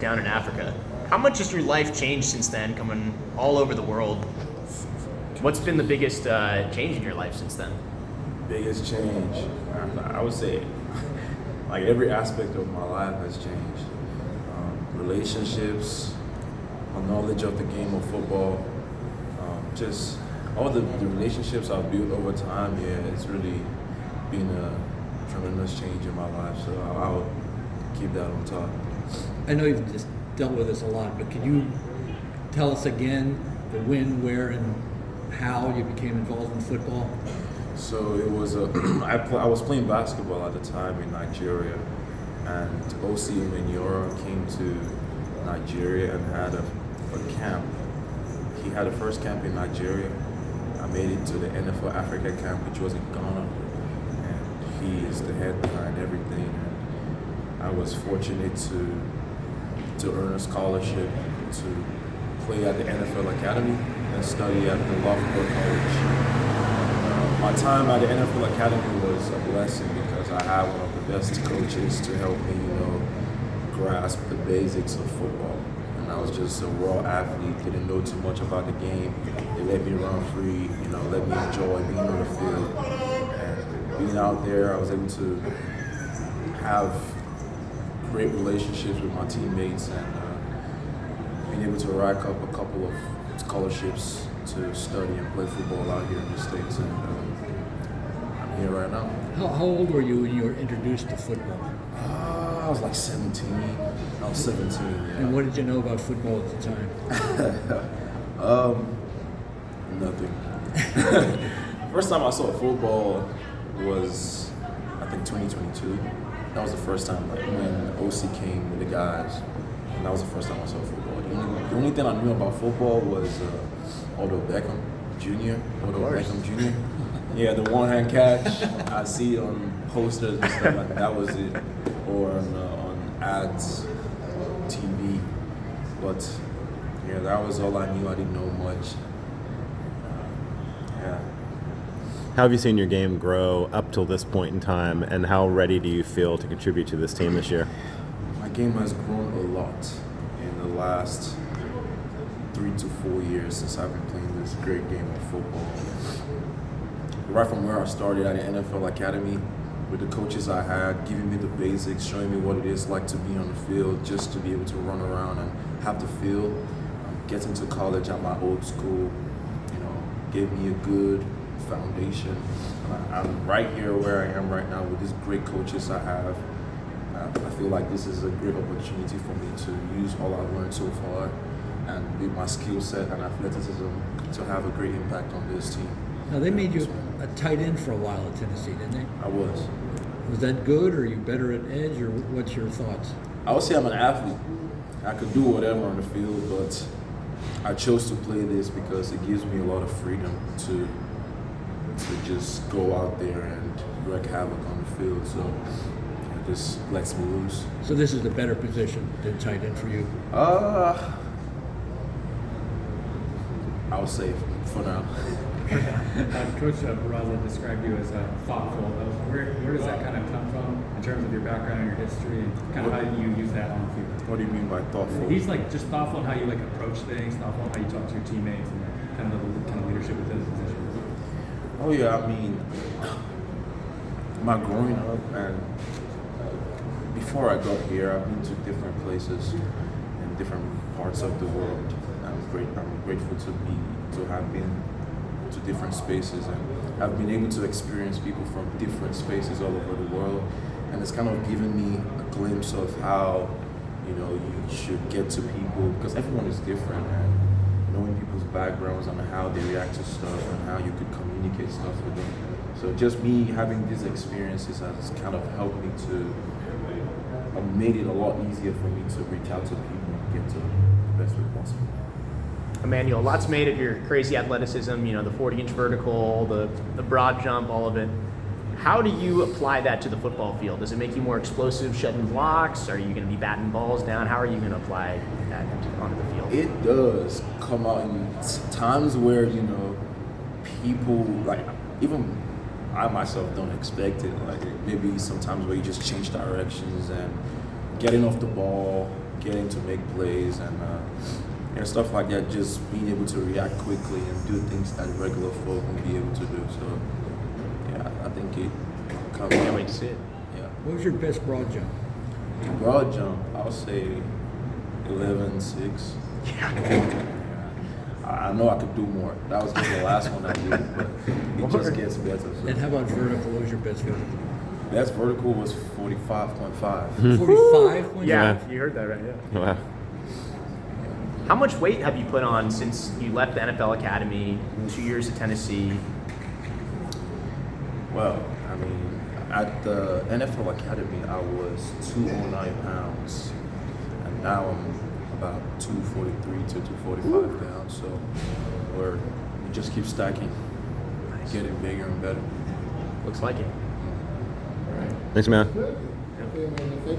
down in Africa. How much has your life changed since then, coming all over the world? What's been the biggest change in your life since then? Biggest change, I would say, like every aspect of my life has changed. Relationships, my knowledge of the game of football, just all the relationships I've built over time. Yeah, it's really been a tremendous change in my life. So I'll keep that on top. I know you've just dealt with this a lot, but can you tell us again the when, where, and how you became involved in football? So it was I was playing basketball at the time in Nigeria, and OC Emmanuel came to Nigeria and had a camp. He had a first camp in Nigeria. I made it to the NFL Africa camp, which was in Ghana, and he is the head behind everything. And I was fortunate to earn a scholarship to play at the NFL Academy and study at the Loughborough College. My time at the NFL Academy was a blessing because I had one of the best coaches to help me, grasp the basics of football. And I was just a raw athlete, didn't know too much about the game. They let me run free, let me enjoy being on the field. And being out there, I was able to have great relationships with my teammates and being able to rack up a couple of scholarships to study and play football out here in the States. And I'm here right now. How old were you when you were introduced to football? I was like 17. I was 17, yeah. And what did you know about football at the time? Nothing. First time I saw football was, I think, 2022. That was the first time when OC came with the guys. And that was the first time I saw football. The only thing I knew about football was Odell Beckham Jr. Yeah, the one-hand catch. I see it on posters and stuff like that. That was it. Or on ads, TV. But yeah, that was all I knew. I didn't know much. Yeah. How have you seen your game grow up till this point in time, and how ready do you feel to contribute to this team this year? My game has grown a lot in the last 3 to 4 years since I've been playing this great game of football. Right from where I started at the NFL Academy, with the coaches I had, giving me the basics, showing me what it is like to be on the field, just to be able to run around and have the feel. Getting to college at my old school, gave me a good foundation. I'm right here where I am right now with these great coaches I have. I feel like this is a great opportunity for me to use all I've learned so far and with my skill set and athleticism to have a great impact on this team. Now, they made you a tight end for a while at Tennessee, didn't they? I was. Was that good, or are you better at edge, or what's your thoughts? I would say I'm an athlete. I could do whatever on the field, but I chose to play this because it gives me a lot of freedom to just go out there and wreak havoc on the field. So it just lets me loose. So this is the better position than tight end for you? I would say for now. Coach Barraza described you as thoughtful. Where does that kind of come from in terms of your background and your history, and kind of how you use that on the field? What do you mean by thoughtful? He's just thoughtful in how you approach things, thoughtful in how you talk to your teammates, and kind of leadership within the position. Oh yeah, I mean, my growing up and before I got here, I've been to different places in different parts of the world. I'm grateful to have been to different spaces, and I've been able to experience people from different spaces all over the world, and it's kind of given me a glimpse of how you should get to people, because everyone is different, and knowing people's backgrounds and how they react to stuff and how you could communicate stuff with them. So just me having these experiences has kind of helped me to made it a lot easier for me to reach out to people and get to the best way possible. Emmanuel, lots made of your crazy athleticism, the 40-inch vertical, the broad jump, all of it. How do you apply that to the football field? Does it make you more explosive, shedding blocks? Are you going to be batting balls down? How are you going to apply that onto the field? It does come out in times where, people, even I myself don't expect it. Maybe sometimes where you just change directions and getting off the ball, getting to make plays and stuff like that. Just being able to react quickly and do things that regular folk won't be able to do. So yeah, I think it comes. Can't wait to see it. Yeah, What was your best broad jump? broad jump. I'll say 11.6. Yeah. I know I could do more. That was just the last one I did, but it just gets better. So. And how about vertical? What was your best vertical? Best vertical was 45.5. 45? Yeah, you heard that right. Yeah. Wow. How much weight have you put on since you left the NFL Academy? 2 years at Tennessee. Well, I mean, at the NFL Academy, I was 209 pounds, and now I'm about 243 to 245 pounds. So we just keep stacking, getting bigger and better. Looks like it. Thanks, man. Okay, man. Thank